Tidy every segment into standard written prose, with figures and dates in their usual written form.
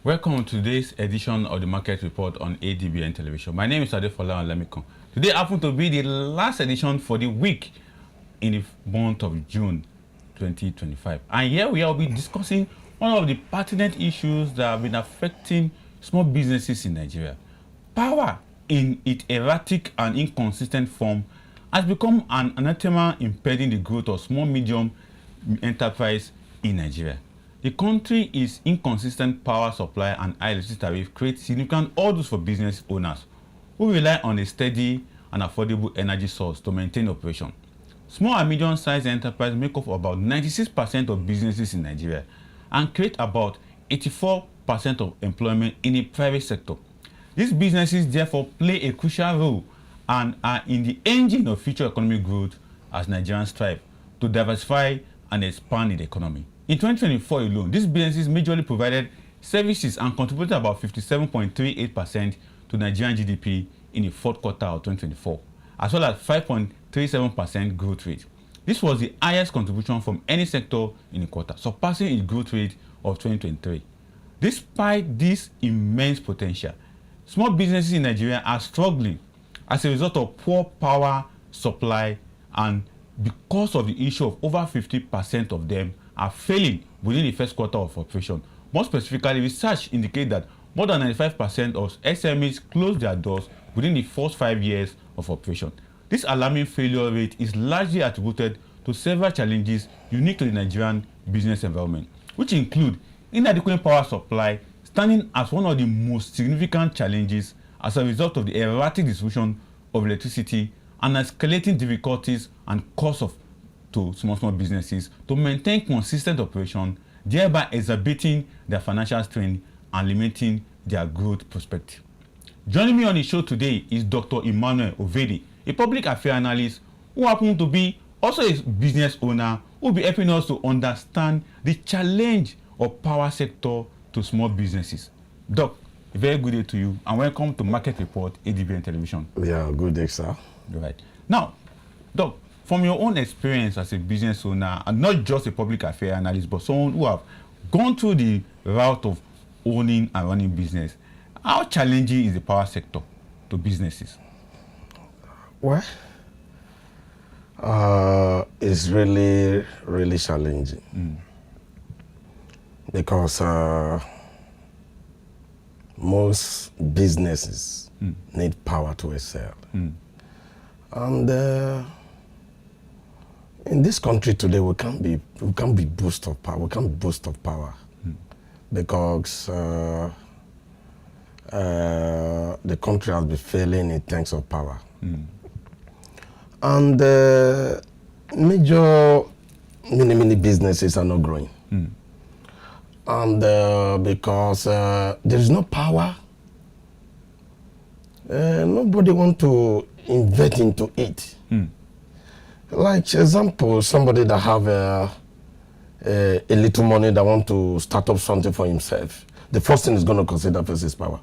Welcome to today's edition of the Market Report on ADBN Television. My name is Adefola Olamikon. Today happened to be the last edition for the week in the month of June 2025. And here we will be discussing one of the pertinent issues that have been affecting small businesses in Nigeria. Power in its erratic and inconsistent form has become an anathema impeding the growth of small medium enterprise in Nigeria. The country's inconsistent power supply and high electricity tariff create significant hurdles for business owners who rely on a steady and affordable energy source to maintain operation. Small and medium-sized enterprises make up about 96% of businesses in Nigeria and create about 84% of employment in the private sector. These businesses therefore play a crucial role and are in the engine of future economic growth as Nigerians strive to diversify and expand the economy. In 2024 alone, these businesses majorly provided services and contributed about 57.38% to Nigerian GDP in the fourth quarter of 2024, as well as 5.37% growth rate. This was the highest contribution from any sector in the quarter, surpassing its growth rate of 2023. Despite this immense potential, small businesses in Nigeria are struggling as a result of poor power supply, and because of the issue of over 50% of them are failing within the first quarter of operation. More specifically, research indicates that more than 95% of SMEs close their doors within the first 5 years of operation. This alarming failure rate is largely attributed to several challenges unique to the Nigerian business environment, which include inadequate power supply standing as one of the most significant challenges as a result of the erratic distribution of electricity and escalating difficulties and costs to small businesses to maintain consistent operation, thereby exacerbating their financial strain and limiting their growth perspective. Joining me on the show today is Dr. Emmanuel Ovuede, a public affairs analyst who happens to be also a business owner, who will be helping us to understand the challenge of power sector to small businesses. Doc, a very good day to you and welcome to Market Report ADBN Television. Yeah, good day, sir. Right. Now, Doc, from your own experience as a business owner, and not just a public affairs analyst, but someone who have gone through the route of owning and running business, how challenging is the power sector to businesses? Well, it's really, really challenging because most businesses need power to excel. And in this country today, we can't be boast of power. We can't boast of power because the country has been failing in terms of power. And many businesses are not growing. And because there is no power, nobody wants to invest into it. Like example, somebody that have a little money that want to start up something for himself, the first thing is going to consider first is power.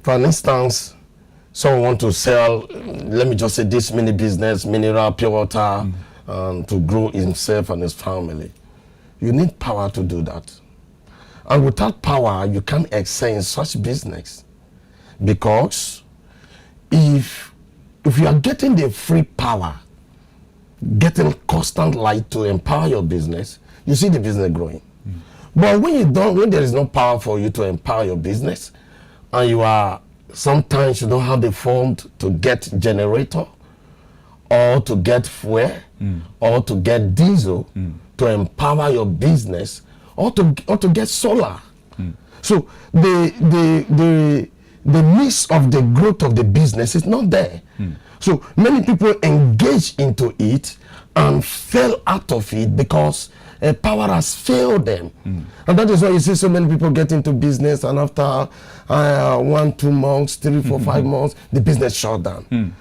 For instance, someone want to sell, let me just say this mini business, mineral, pure water, to grow himself and his family. You need power to do that. And without power, you can't excel in such business. Because if you are getting the free power, getting constant light to empower your business, you see the business growing. But when there is no power for you to empower your business, and sometimes you don't have the fund to get generator, or to get fuel, or to get diesel to empower your business, or to get solar. So the mix of the growth of the business is not there. So many people engage into it and fell out of it because power has failed them. And that is why you see so many people get into business, and after 1, 2 months, 3, 4, 5 months, the business shut down.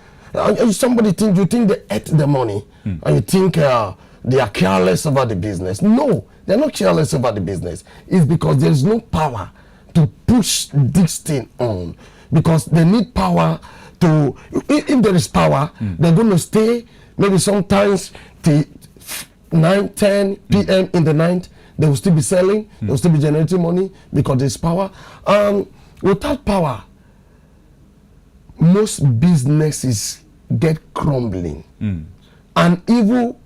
Somebody you think they ate the money, and you think they are careless about the business. No, they're not careless about the business. It's because there is no power to push this thing on, because they need power to, if there is power, they're going to stay maybe sometimes till 9, 10 p.m. in the night. They will still be selling. They will still be generating money because there's power. Without power, most businesses get crumbling. And even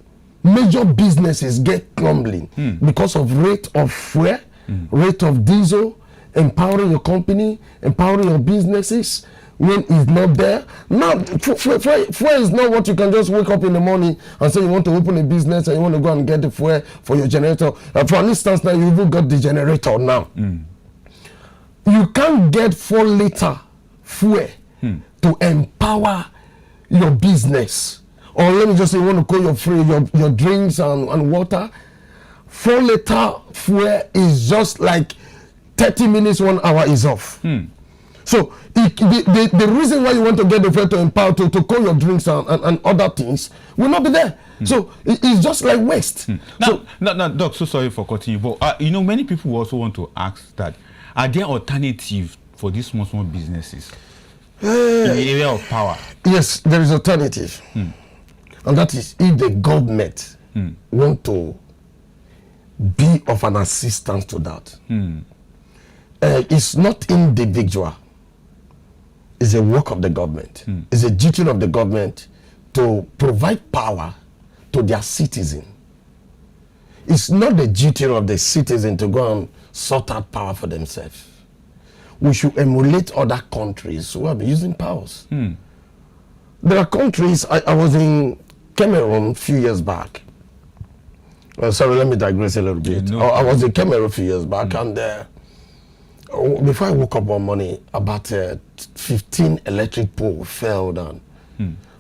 major businesses get crumbling because of rate of fuel, rate of diesel, empowering your company, empowering your businesses when it's not there. Now, fuel is not what you can just wake up in the morning and say you want to open a business and you want to go and get the fuel for your generator. For instance, now you even got the generator now. You can't get 4-liter fuel to empower your business. Or let me just say you want to cool your drinks and water. 4-liter fuel is just like 30 minutes, 1 hour is off. So the reason why you want to get the fuel to empower to cool your drinks and other things will not be there. So it's just like waste. Now, Doc, so sorry for cutting you, but many people also want to ask that, are there alternatives for these small businesses in the area of power? Yes, there is alternative. And that is if the government want to be of an assistance to that. It's not individual. It's a work of the government. It's a duty of the government to provide power to their citizen. It's not the duty of the citizen to go and sort out power for themselves. We should emulate other countries who have been using powers. There are countries, I was in Cameroon a few years back. Sorry, let me digress a little bit. I was in Cameroon a few years back, and before I woke up one morning, about 15 electric poles fell down.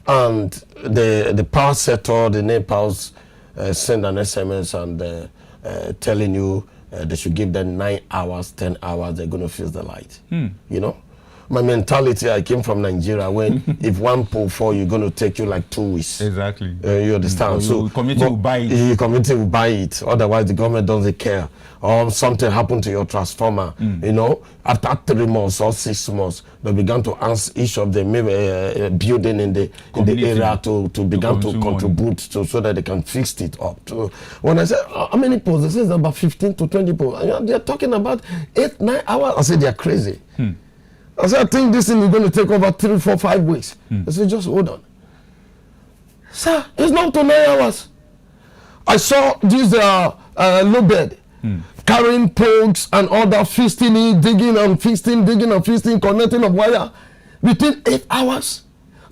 And the power sector, the NEPAs, send an SMS and telling you they should give them 9 hours, 10 hours, they're going to fix the light. My mentality, I came from Nigeria when if one pole fall, you're going to take you like 2 weeks. Exactly. You understand? So the community will buy it. The community will buy it. Otherwise, the government doesn't care. Or something happened to your transformer. After 3 months or 6 months, they began to ask each of the building in the area to begin to contribute so that they can fix it up. So when I said, how many poles? They said about 15 to 20 poles. They're talking about 8, 9 hours. I said, they're crazy. I said, I think this thing is going to take over 3, 4, 5 weeks. I said, just hold on. Sir, it's not to 9 hours. I saw this low bed carrying poles and all that, fisting it, digging and fisting, connecting of wire. Within 8 hours,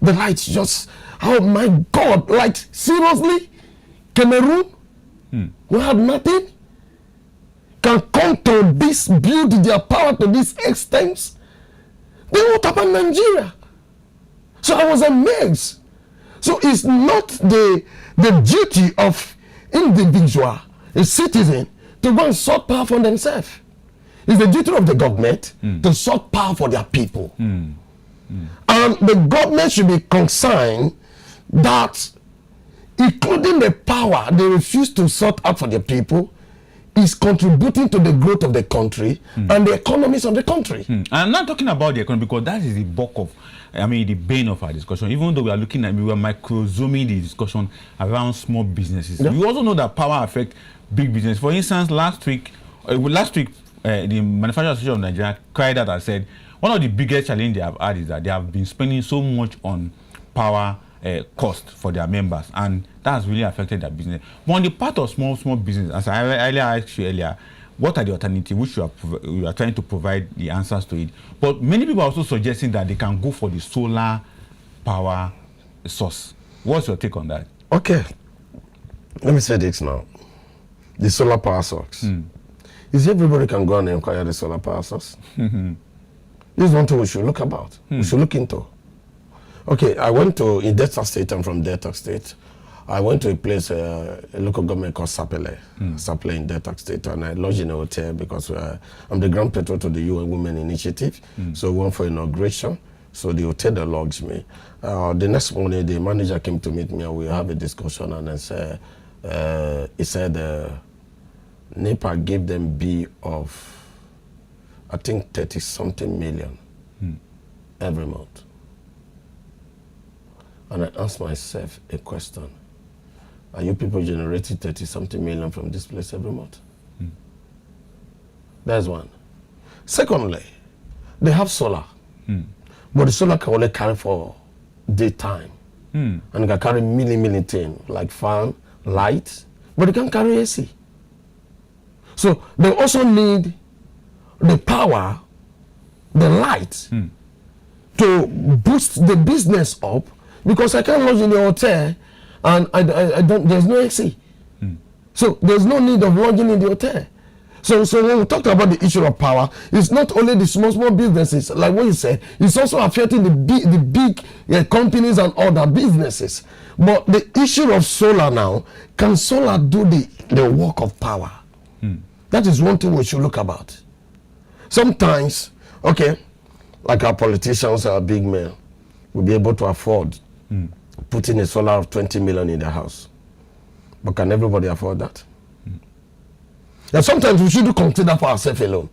the lights just, oh my God, like seriously? Cameroon, who had nothing, can come to this, build their power to this extent? Then what happened in Nigeria? So I was amazed. So it's not the duty of individual, a citizen, to go and sort power for themselves. It's the duty of the government to sort power for their people. And the government should be concerned that, including the power they refuse to sort out for their people, is contributing to the growth of the country and the economies of the country. I'm not talking about the economy because that is the bulk of, the bane of our discussion. Even though we are looking at, we are micro-zooming the discussion around small businesses. Yeah. We also know that power affects big business. For instance, last week, the Manufacturers Association of Nigeria cried out and said, one of the biggest challenges they have had is that they have been spending so much on power cost for their members, and that has really affected their business. But on the part of small business, as I asked you earlier, what are the alternatives which you are trying to provide the answers to it? But many people are also suggesting that they can go for the solar power source. What's your take on that? Okay, let me say this now. The solar power source. Is everybody can go and inquire the solar power source? This is one thing we should look about. We should look into. Okay, I went in Delta State. I'm from Delta State. I went to a place, a local government called Sapele in Delta State, and I lodged in a hotel because I'm the grand patron to the UN Women Initiative. So we went for inauguration. So the hotel that lodged me. The next morning, the manager came to meet me, and we have a discussion, and he said NEPA gave them bill of, I think, 30-something million every month. And I asked myself a question. Are you people generating 30-something million from this place every month? That's one. Secondly, they have solar. But the solar can only carry for daytime. And it can carry many things like fan, light, but it can't carry AC. So they also need the power, the light, to boost the business up, because I can't lodge in the hotel and I don't, there's no AC. So there's no need of lodging in the hotel. So when we talked about the issue of power, it's not only the small businesses, like what you said, it's also affecting the big companies and other businesses. But the issue of solar now, can solar do the work of power? That is one thing we should look about. Sometimes, okay, like our politicians, our big men, will be able to afford putting a solar of 20 million in their house. But can everybody afford that? And sometimes we should consider for ourselves alone.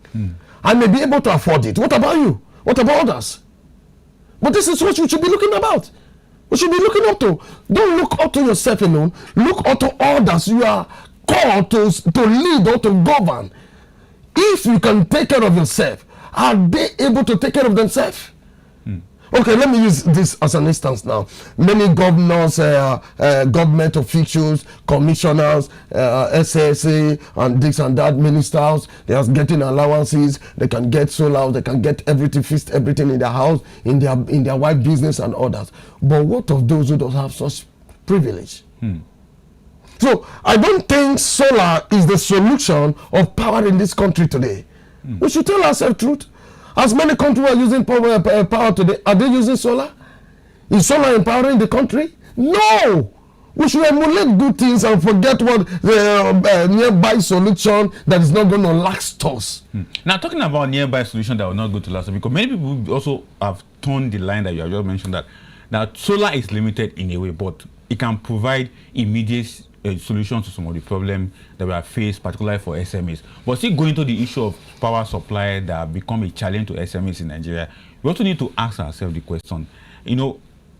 I may be able to afford it. What about you? What about others? But this is what we should be looking about. We should be looking up to. Don't look up to yourself alone. Look up to others. You are called to lead or to govern. If you can take care of yourself, are they able to take care of themselves? Okay, let me use this as an instance now. Many governors, government officials, commissioners, SSA, and this and that, ministers, they are getting allowances. They can get solar, they can get everything, fixed everything in their house, in their wife business and others. But what of those who don't have such privilege? So I don't think solar is the solution of power in this country today. We should tell ourselves the truth. As many countries are using power today, are they using solar? Is solar empowering the country? No! We should emulate good things and forget what the nearby solution that is not going to last us. Now, talking about nearby solution that will not go to last us, because many people also have turned the line that you have just mentioned, that solar is limited in a way, but it can provide immediate solutions to some of the problems that we have faced, particularly for SMEs. But still going to the issue of power supply that have become a challenge to SMEs in Nigeria, we also need to ask ourselves the question, you know,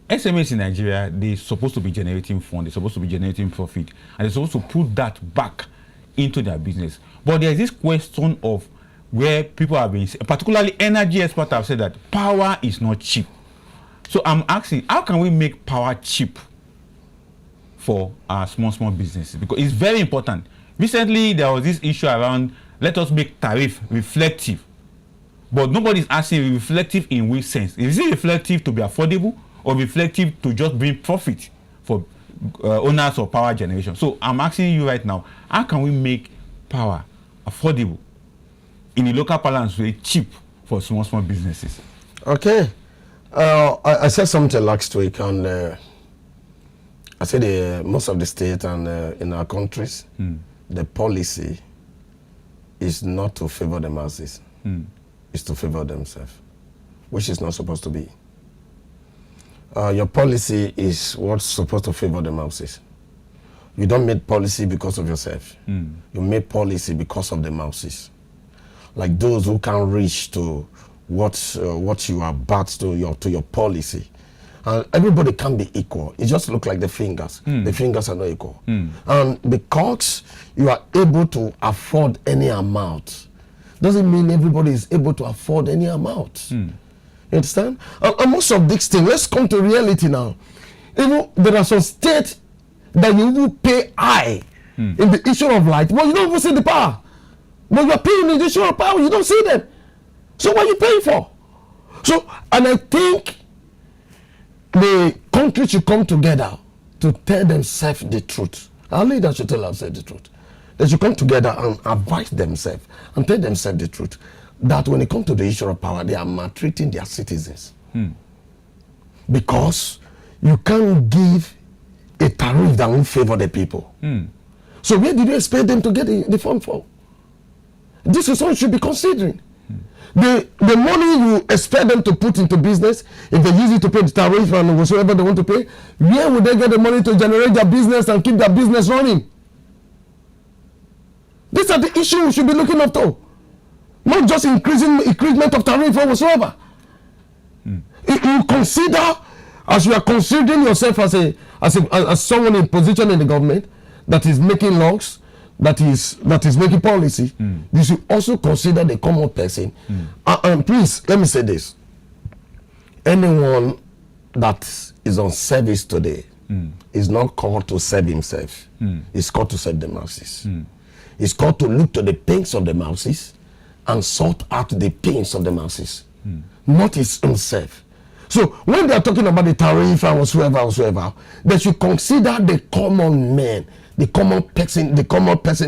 SMEs in Nigeria, they're supposed to be generating funds, they're supposed to be generating profit, and they're supposed to put that back into their business. But there's this question of where people have been, particularly energy experts have said that power is not cheap. So I'm asking, how can we make power cheap for our small businesses? Because it's very important. Recently, there was this issue around, let us make tariff reflective. But nobody's asking reflective in which sense. Is it reflective to be affordable or reflective to just bring profit for owners of power generation? So I'm asking you right now, how can we make power affordable in a local balance way, cheap for small businesses? Okay. I said something last week on I said most of the states and in our countries, the policy is not to favor the masses. It's to favor themselves, which is not supposed to be. Your policy is what's supposed to favor the masses. You don't make policy because of yourself. You make policy because of the masses. Like those who can't reach to what you are bad to your policy. Everybody can be equal. It just looks like the fingers. The fingers are not equal. And because you are able to afford any amount, doesn't mean everybody is able to afford any amount. You understand? And most of these things, let's come to reality now. Even there are some states that you will pay high in the issue of light, but you don't even see the power. But you are paying in the issue of power, you don't see them. So what are you paying for? So, and I think the country should come together to tell themselves the truth. Our leaders should tell themselves the truth. They should come together and advise themselves and tell themselves the truth. That when it comes to the issue of power, they are maltreating their citizens. Because you can't give a tariff that will favor the people. So where did you expect them to get the fund from? This is what you should be considering. The money you expect them to put into business, if they use it to pay the tariff and whatsoever they want to pay, where would they get the money to generate their business and keep their business running? These are the issues we should be looking up to. Not just increasement of tariff or whatsoever. You consider, as you are considering yourself as someone in position in the government that is making laws, that is making policy, you should also consider the common person. And please, let me say this. Anyone that is on service today is not called to serve himself. He's called to serve the masses. He's called to look to the pains of the masses and sort out the pains of the masses, not his own self. So when they are talking about the tariff and whatsoever, they should consider the common man, the common person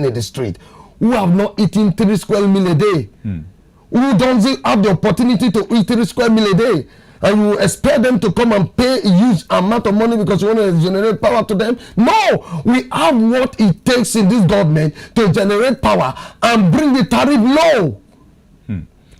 in the street who have not eaten 3 square meal a day, who don't have the opportunity to eat 3 square meal a day, and you expect them to come and pay a huge amount of money because you want to generate power to them? No, we have what it takes in this government to generate power and bring the tariff low.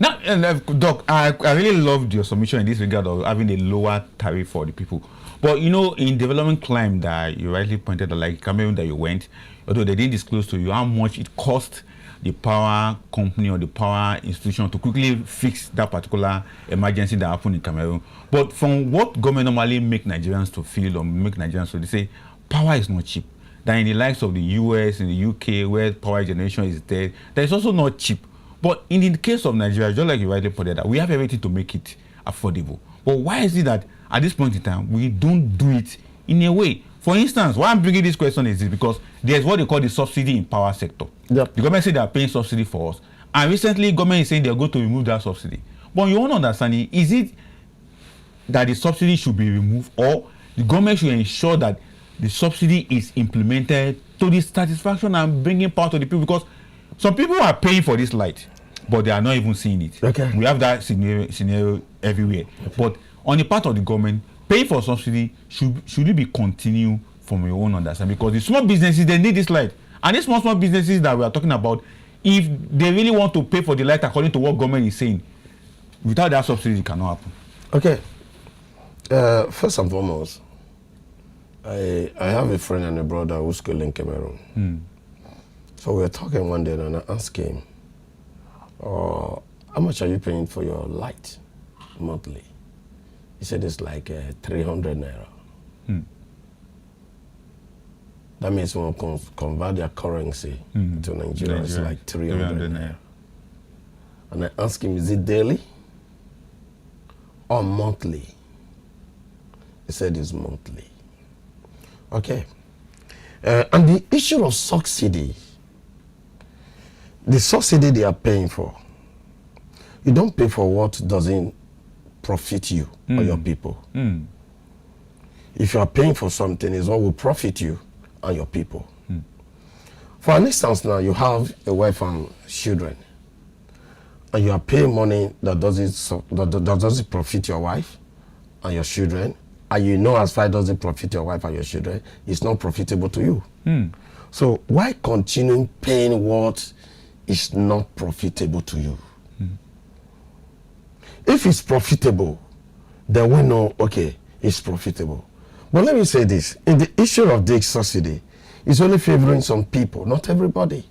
Now, Doc, I really loved your submission in this regard of having a lower tariff for the people. But you know, in development climb that you rightly pointed out, like Cameroon that you went, although they didn't disclose to you how much it cost the power company or the power institution to quickly fix that particular emergency that happened in Cameroon. But from what government normally make Nigerians to feel or make Nigerians to, they say power is not cheap. That in the likes of the US, in the UK, where power generation is dead, that is also not cheap. But in the case of Nigeria, just like you rightly pointed out, we have everything to make it affordable. But why is it that at this point in time, we don't do it in a way? For instance, why I'm bringing this question is this, because there's what they call the subsidy in power sector. Yep. The government said they are paying subsidy for us. And recently, government is saying they're going to remove that subsidy. But you want to understand, is it that the subsidy should be removed, or the government should ensure that the subsidy is implemented to the satisfaction and bringing power to the people? Because some people are paying for this light, but they are not even seeing it. Okay. We have that scenario everywhere. Okay. But on the part of the government, paying for subsidy should it be continued from your own understanding? Because the small businesses, they need this light. And these small businesses that we are talking about, if they really want to pay for the light according to what government is saying, without that subsidy, it cannot happen. Okay. First and foremost, I have a friend and a brother who's school in Cameroon. So we were talking one day and I asked him, how much are you paying for your light monthly? He said it's like 300 naira. That means when we convert their currency to Nigeria, it's like 300 naira. And I asked him, is it daily or monthly? He said it's monthly. Okay. And the issue of subsidy, the subsidy they are paying for, you don't pay for what doesn't profit you or your people. If you are paying for something, it's what will profit you and your people. For an instance now, you have a wife and children, and you are paying money that doesn't profit your wife and your children, and you know as far as it doesn't profit your wife and your children, it's not profitable to you. So why continue paying what is not profitable to you? If it's profitable, then we know, okay, it's profitable. But let me say this, in the issue of this subsidy, it's only favoring some people, not everybody.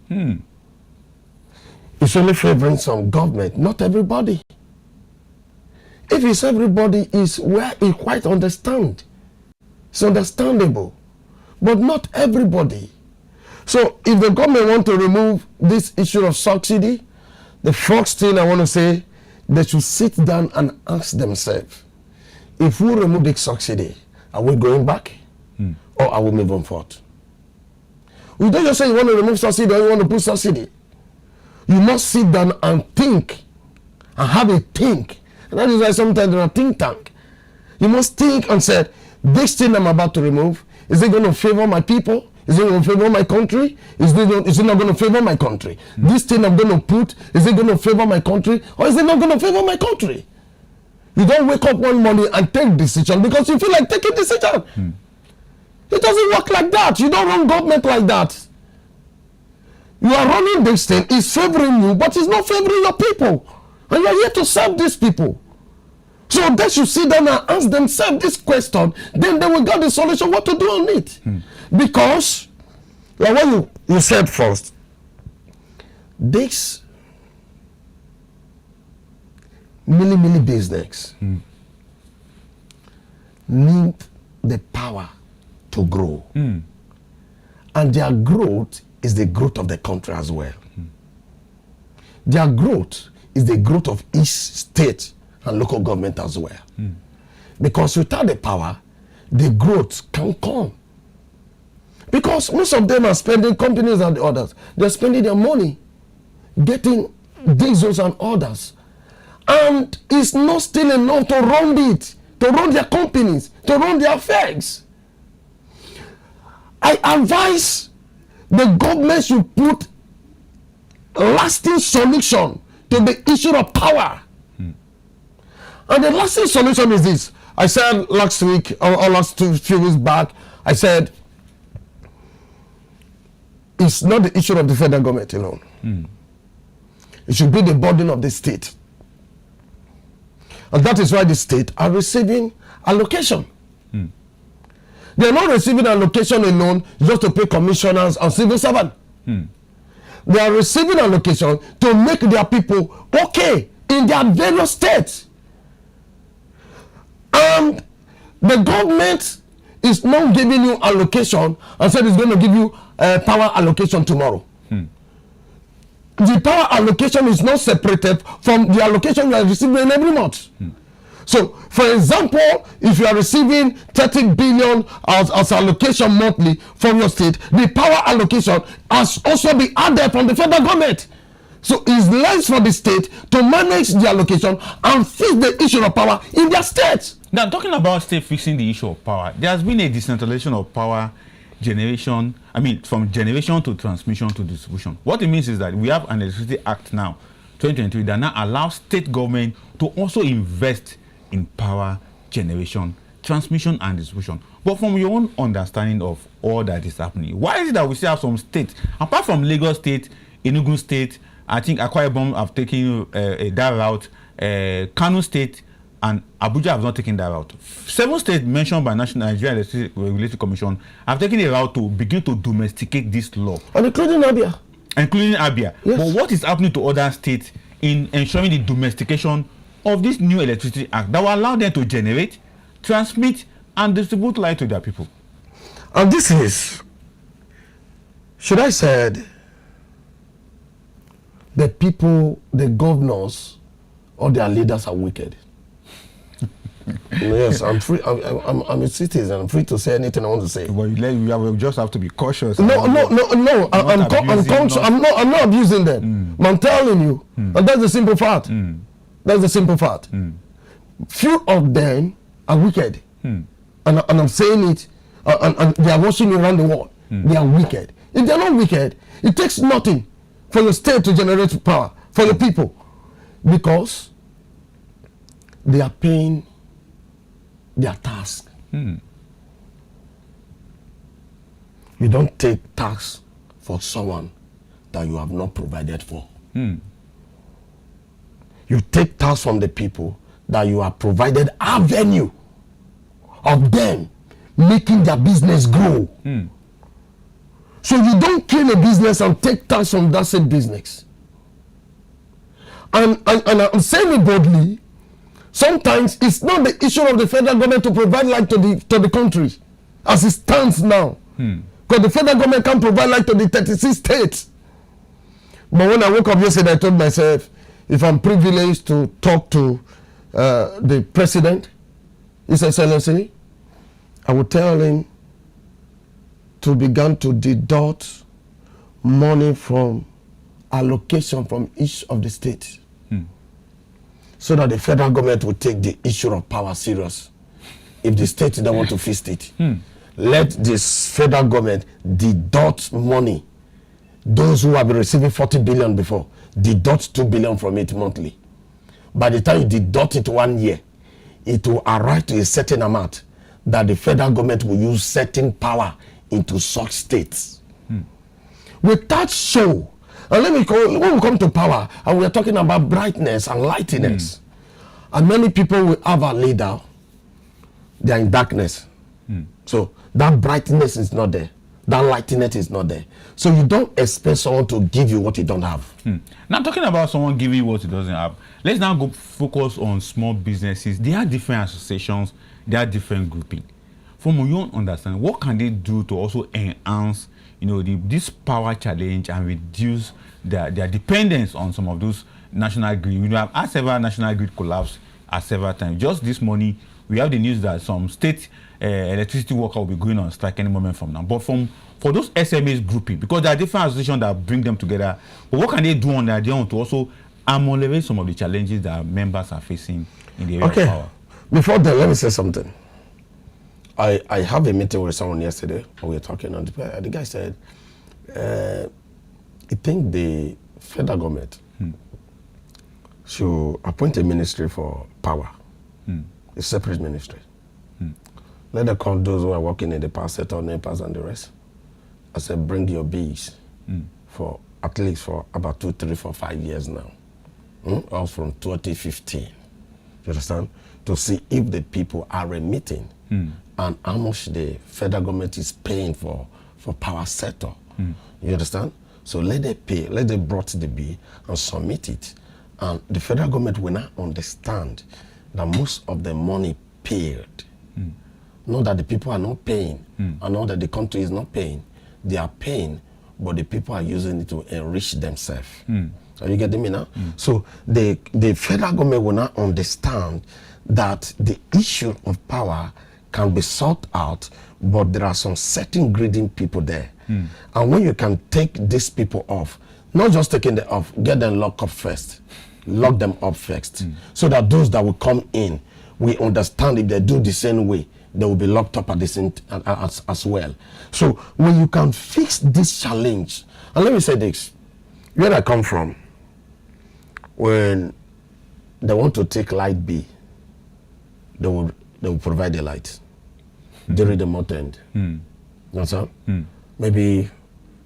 It's only favoring some government, not everybody. If it's everybody, it's where you quite understand. It's understandable, but not everybody. So if the government want to remove this issue of subsidy, the first thing I want to say, they should sit down and ask themselves, if we remove the subsidy, are we going back or are we moving forward? You don't just say you want to remove subsidy or you want to put subsidy. You must sit down and think and have a think. And that is why sometimes in a think tank, you must think and say, this thing I'm about to remove, is it going to favor my people? Is it going to favor my country? Is it not going to favor my country? This thing I'm going to put, is it going to favor my country? Or is it not going to favor my country? You don't wake up one morning and take decision because you feel like taking decision. It doesn't work like that. You don't run government like that. You are running this thing, it's favoring you, but it's not favoring your people. And you are here to serve these people. So they should sit down and ask themselves this question, then they will get the solution what to do on it. Because, like what you said first, this mini business need the power to grow. And their growth is the growth of the country as well. Their growth is the growth of each state and local government as well. Because without the power, the growth can come. Because most of them are spending, companies and the others, they're spending their money getting diesels and others. And it's not still enough to run it, to run their companies, to run their affairs. I advise the government should put lasting solution to the issue of power. And the lasting solution is this. I said last week or last few weeks back, I said it's not the issue of the federal government alone. It should be the burden of the state. And that is why the state are receiving allocation. They are not receiving allocation alone just to pay commissioners and civil servants. They are receiving allocation to make their people okay in their various states. And the government is not giving you allocation and said it's going to give you power allocation tomorrow. The power allocation is not separated from the allocation you are receiving every month. So, for example, if you are receiving 30 billion as allocation monthly from your state, the power allocation has also been added from the federal government. So, it's less for the state to manage the allocation and fix the issue of power in their state. Now, talking about state fixing the issue of power, there has been a decentralization of power generation, from generation to transmission to distribution. What it means is that we have an Electricity Act now, 2023, that now allows state government to also invest in power generation, transmission, and distribution. But from your own understanding of all that is happening, why is it that we still have some states, apart from Lagos State, Enugu State, I think Akwa Ibom have taken that route, Kano State, and Abuja have not taken that route. 7 states mentioned by Nigeria Electricity Regulatory Commission have taken a route to begin to domesticate this law. And including Abia. Yes. But what is happening to other states in ensuring the domestication of this new Electricity Act that will allow them to generate, transmit, and distribute light to their people? And this is, should I said, the people, the governors, or their leaders are wicked. Yes, I'm free. I'm a citizen. I'm free to say anything I want to say. Well, you just have to be cautious. No. I'm not abusing them. I'm telling you, and that's the simple fact. That's the simple fact. Few of them are wicked, and I'm saying it, and they are watching around the world. They are wicked. If they are not wicked, it takes nothing for the state to generate power for the people, because they are paying their tax. You don't take tax for someone that you have not provided for. You take tax from the people that you have provided avenue of them making their business grow. So you don't kill a business and take tax from that same business. And I'm saying it boldly, sometimes it's not the issue of the federal government to provide light to the country as it stands now. Because the federal government can't provide light to the 36 states. But when I woke up yesterday, I told myself, if I'm privileged to talk to the president, His Excellency, I would tell him to begin to deduct money from allocation from each of the states, so that the federal government will take the issue of power serious. If the state don't want to fix it, let this federal government deduct money. Those who have been receiving 40 billion before, deduct 2 billion from it monthly. By the time you deduct it 1 year, it will arrive to a certain amount that the federal government will use certain power into such states. With that show, and when we come to power, and we are talking about brightness and lightiness, and many people will have a leader, they are in darkness. So that brightness is not there. That lightiness is not there. So you don't expect someone to give you what you don't have. Now, talking about someone giving you what he doesn't have, let's now go focus on small businesses. They are different associations, they are different grouping. From your own understanding, what can they do to also enhance, this power challenge and reduce their dependence on some of those national grid. We have had several national grid collapse at several times. Just this morning, we have the news that some state electricity worker will be going on strike any moment from now. But for those SMEs grouping, because there are different associations that bring them together, but what can they do on their own to also ameliorate some of the challenges that members are facing in the area of power? Before that, let me say something. I have a meeting with someone yesterday. We were talking, and the guy said, I think the federal government should appoint a ministry for power, a separate ministry. Let them call those who are working in the power sector, NEPAs and the rest. I said, bring your bees for at least for about 2, 3, 4, 5 years now. Or from 2015. You understand? To see if the people are remitting and how much the federal government is paying for power sector. You understand? So let them pay, let them brought the bill and submit it. And the federal government will not understand that most of the money paid, not that the people are not paying, and not that the country is not paying. They are paying, but the people are using it to enrich themselves. Are you getting me now? So the federal government will not understand that the issue of power can be sought out, but there are some certain grading people there. And when you can take these people off, not just taking them off, get them locked up first. Lock them up first. So that those that will come in, we understand if they do the same way, they will be locked up at the same as well. So when you can fix this challenge, and let me say this, where I come from, when they want to take light B, they will provide the light during the month end. That's all. Maybe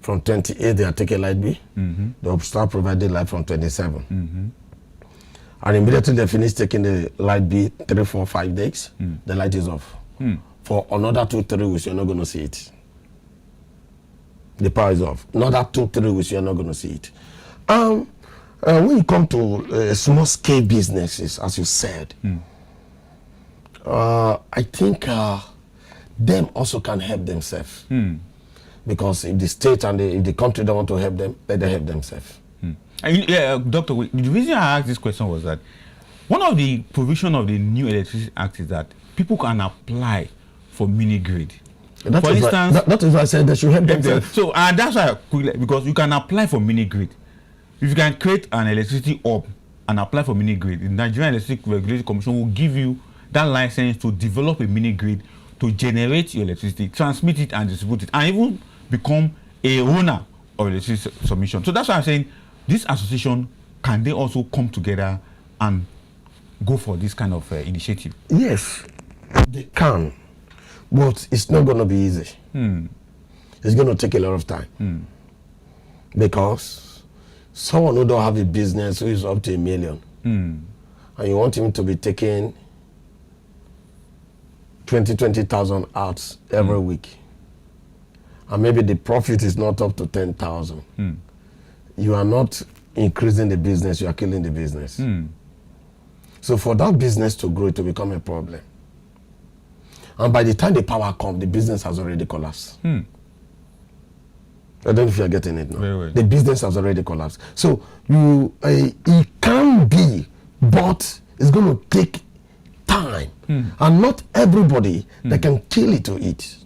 from 28 they are taking light B. They will start providing light from 27. And immediately they finish taking the light B 3, 4, 5 days, the light is off. For another 2, 3 weeks, you're not going to see it. The power is off. Another 2, 3 weeks, you're not going to see it. When you come to small scale businesses, as you said, I think them also can help themselves. Because if the state and if the country don't want to help them, let them help themselves. Doctor, the reason I asked this question was that one of the provision of the new Electricity Act is that people can apply for mini grid. That is why I said they should help themselves. So, and that's why, because you can apply for mini grid. If you can create an electricity hub and apply for mini grid, the Nigerian Electricity Regulatory Commission will give you that license to develop a mini grid to generate your electricity, transmit it and distribute it, and even become a owner of electricity submission. So that's why I'm saying this association, can they also come together and go for this kind of initiative? Yes, they can, but it's not going to be easy. It's going to take a lot of time. Because someone who don't have a business who is up to $1 million, and you want him to be taking 20,000 out every week, and maybe the profit is not up to 10,000. You are not increasing the business, you are killing the business. So for that business to grow, to become a problem. And by the time the power comes, the business has already collapsed. I don't know if you're getting it now. Very well. The business has already collapsed. So it can be, but it's going to take time. And not everybody that can kill it to eat.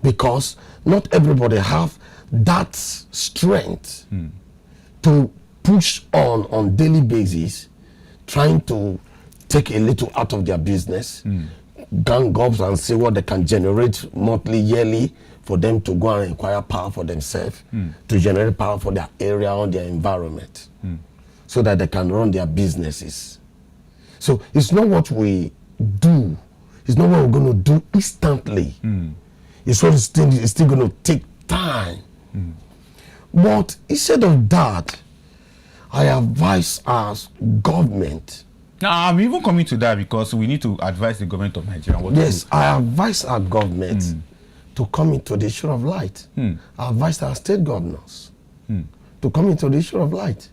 Because not everybody have that strength to push on daily basis, trying to take a little out of their business, gang up and see what they can generate monthly, yearly, for them to go and acquire power for themselves, to generate power for their area or their environment, so that they can run their businesses. So it's not what we do, it's not what we're going to do instantly. It's what it's still going to take time. But instead of that, I advise us government. Now, I'm even coming to that because we need to advise the government of Nigeria. Yes, I advise our government to come into the issue of light. I advise our state governors to come into the issue of light.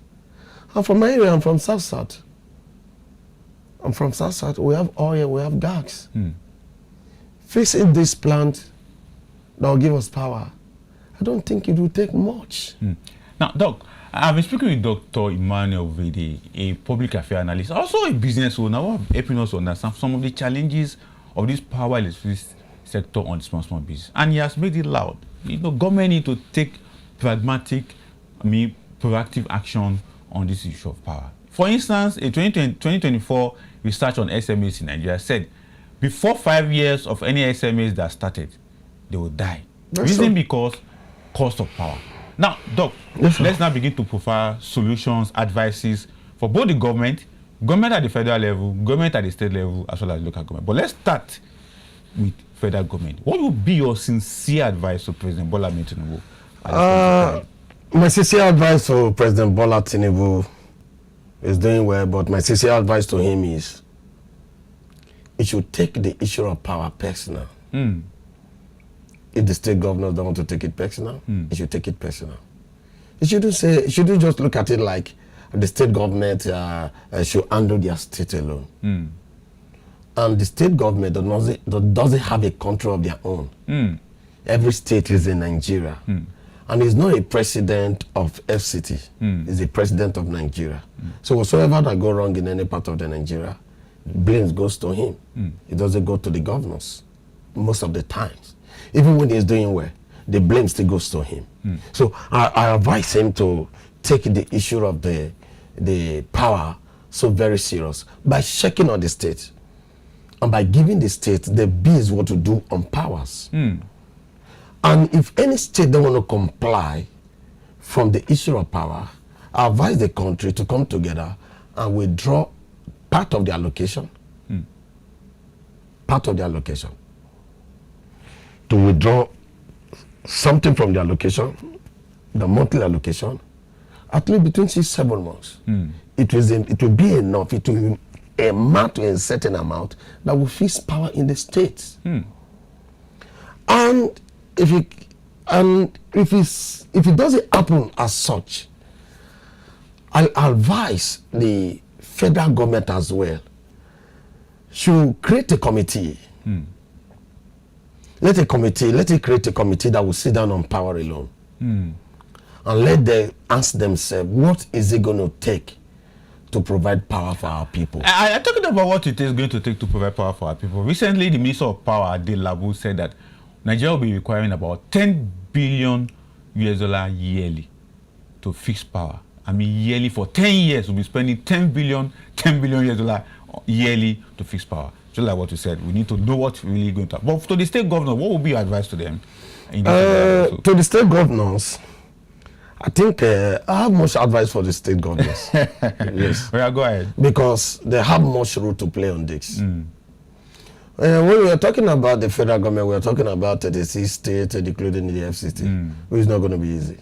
I'm from my area, I'm from South. I'm from South. We have oil, we have gas. Fixing this plant that will give us power, I don't think it will take much. Now, Doc, I've been speaking with Dr. Emmanuel Ovuede, a public affairs analyst, also a business owner, who are helping us understand some of the challenges of this power electricity sector on small business. And he has made it loud. Government need to take pragmatic, proactive action on this issue of power. For instance, a 2024 research on SMEs in Nigeria said before 5 years of any SMEs that started, they will die. Reason because cost of power. Now, Doc, let's now begin to provide solutions, advices for both the government at the federal level, government at the state level, as well as local government. But let's start with federal government. What would be your sincere advice to President Bola Tinubu? My sincere advice to President Bola Tinubu is doing well, but my sincere advice to him is he should take the issue of power personal. If the state governors don't want to take it personal, he should take it personal. He shouldn't just look at it like the state government should handle their state alone. And the state government doesn't have a control of their own. Every state is in Nigeria. And he's not a president of FCT. He's a president of Nigeria. So whatsoever that go wrong in any part of the Nigeria, blame goes to him. It doesn't go to the governors most of the times. Even when he's doing well, the blame still goes to him. So I advise him to take the issue of the power so very serious by checking on the state and by giving the state the biz what to do on powers. And if any state don't want to comply from the issue of power, I advise the country to come together and withdraw part of the allocation. Part of the allocation. To withdraw something from the allocation, the monthly allocation, at least between 6-7 months. It will be enough. It will amount to a certain amount that will fix power in the states. And if it doesn't happen as such, I advise the federal government as well should create a committee. Let it create a committee that will sit down on power alone. And let them ask themselves, what is it going to take to provide power for our people? I'm talking about what it is going to take to provide power for our people. Recently, the Minister of Power, Adelabu, said that Nigeria will be requiring about $10 billion yearly to fix power. Yearly for 10 years, we'll be spending $10 billion yearly to fix power. Just like what you said, we need to know what's really going to happen. But to the state governor, what would be your advice to them? To the state governors, I think I have much advice for the state governors. Yes. Yeah, go ahead. Because they have much role to play on this. When we are talking about the federal government, we are talking about 36 states, including the FCT, which is not going to be easy.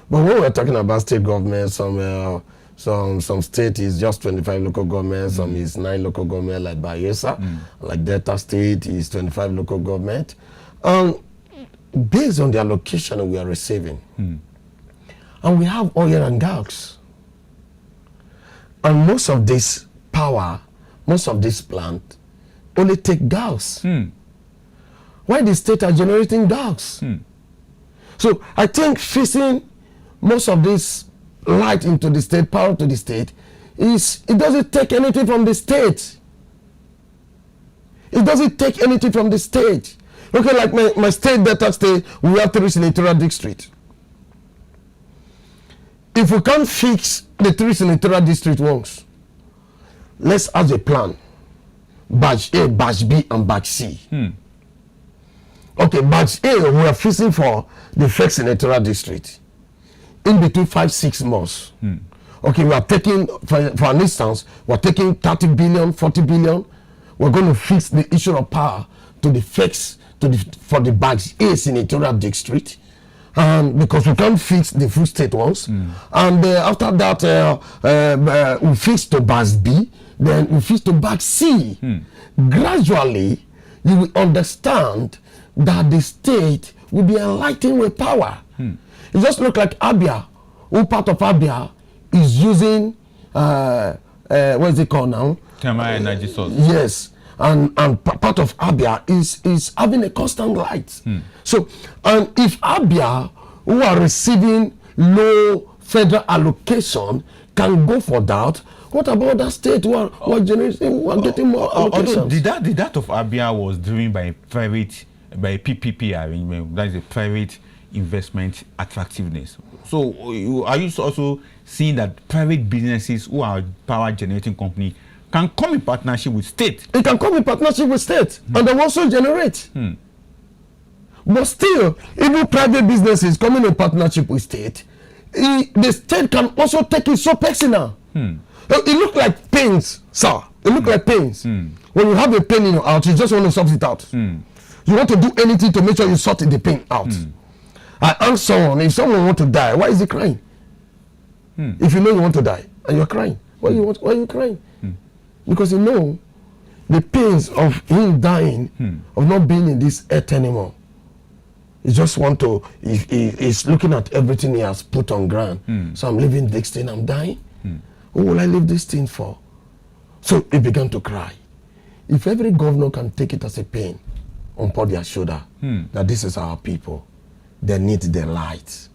But when we are talking about state government, some state is just 25 local governments, some is 9 local government, like Bayelsa, like Delta State is 25 local government. Based on the allocation we are receiving, and we have oil and gas, and most of this power, most of this plant only take gas. Why the state are generating gas? So I think fixing most of this light into the state, power to the state, it doesn't take anything from the state. It doesn't take anything from the state. Okay, like my state, Delta State, we have 3 senatorial districts. If we can't fix the 3 senatorial district once, let's have a plan. Batch A, Batch B, and Batch C. Okay, Batch A, we are fixing for the first senatorial district. In between 5-6 months. Okay, we are taking, for an instance, we're taking 30 billion, 40 billion. We're going to fix the issue of power to the fix for the Batch A senatorial district. Because we can't fix the full state ones. And after that, we fix to Batch B, then we fix to Batch C. Gradually, you will understand that the state will be enlightened with power. It just look like Abia, who part of Abia is using, what is it called now? Thermal energy source. Yes. part of Abia is having a constant light. So, and if Abia, who are receiving low federal allocation, can go for that, what about that state who are generating, who are getting more allocations? The that of Abia was driven by by PPP arrangement, that is a private investment attractiveness. So are you also seeing that private businesses who are power generating company can come in partnership with state? It can come in partnership with state, and they also generate. But still, even private businesses coming in partnership with state, the state can also take it so personal. It look like pains, sir. It look like pains. When you have a pain in your heart, you just want to sort it out. You want to do anything to make sure you sort the pain out. I ask someone, if someone want to die, why is he crying? If you know you want to die and you're crying, why are you crying? Because you know the pains of him dying, of not being in this earth anymore. He just want to, he's looking at everything he has put on ground. So I'm leaving this thing, I'm dying. Who will I leave this thing for? So he began to cry. If every governor can take it as a pain upon their shoulder, that this is our people, they need the light.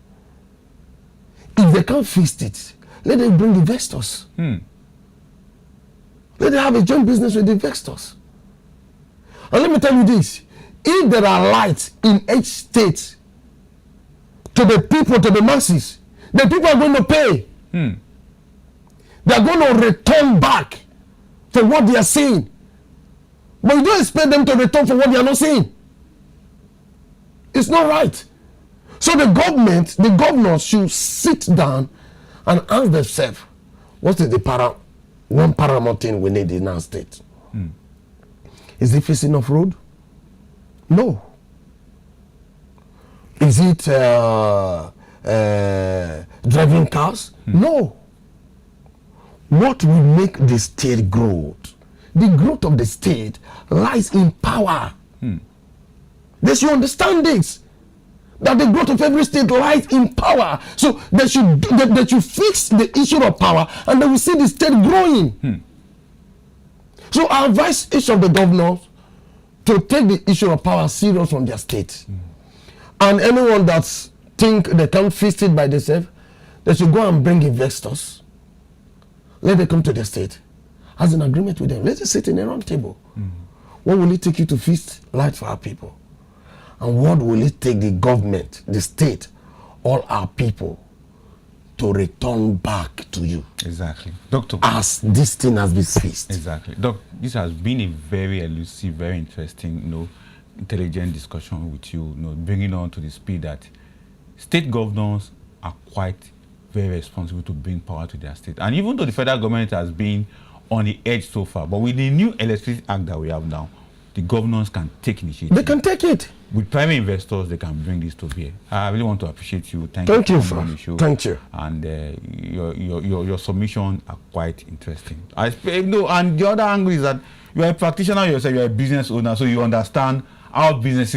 If they can't fix it, let them bring investors. Let them have a joint business with investors. And let me tell you this, if there are lights in each state to the people, to the masses, the people are going to pay. They are going to return back for what they are seeing. But you don't expect them to return for what they are not seeing. It's not right. So the governors should sit down and ask themselves, what is the one paramount thing we need in our state? Is it fixing of road? No. Is it driving cars? No. What will make the state grow? The growth of the state lies in power. They should understand this, that the growth of every state lies in power. So they should fix the issue of power, and they will see the state growing. So I advise each of the governors to take the issue of power serious from their state. And anyone that think they can't fix it by themselves, they should go and bring investors. Let them come to their state as an agreement with them. Let us sit in a round table. What will it take you to fix light for our people? And what will it take the government, the state, all our people to return back to you? Exactly. Doctor. As this thing has been fixed. Exactly. Doc, this has been a very elusive, very interesting, intelligent discussion with you, bringing on to the speed that state governors are quite very responsible to bring power to their state. And even though the federal government has been on the edge so far, but with the new Electricity Act that we have now, the governors can take initiative. They can take it. With private investors, they can bring this to bear. I really want to appreciate you. Thank you for coming on the show. Thank you. And your submission are quite interesting. And the other angle is that you are a practitioner yourself, you are a business owner, so you understand how businesses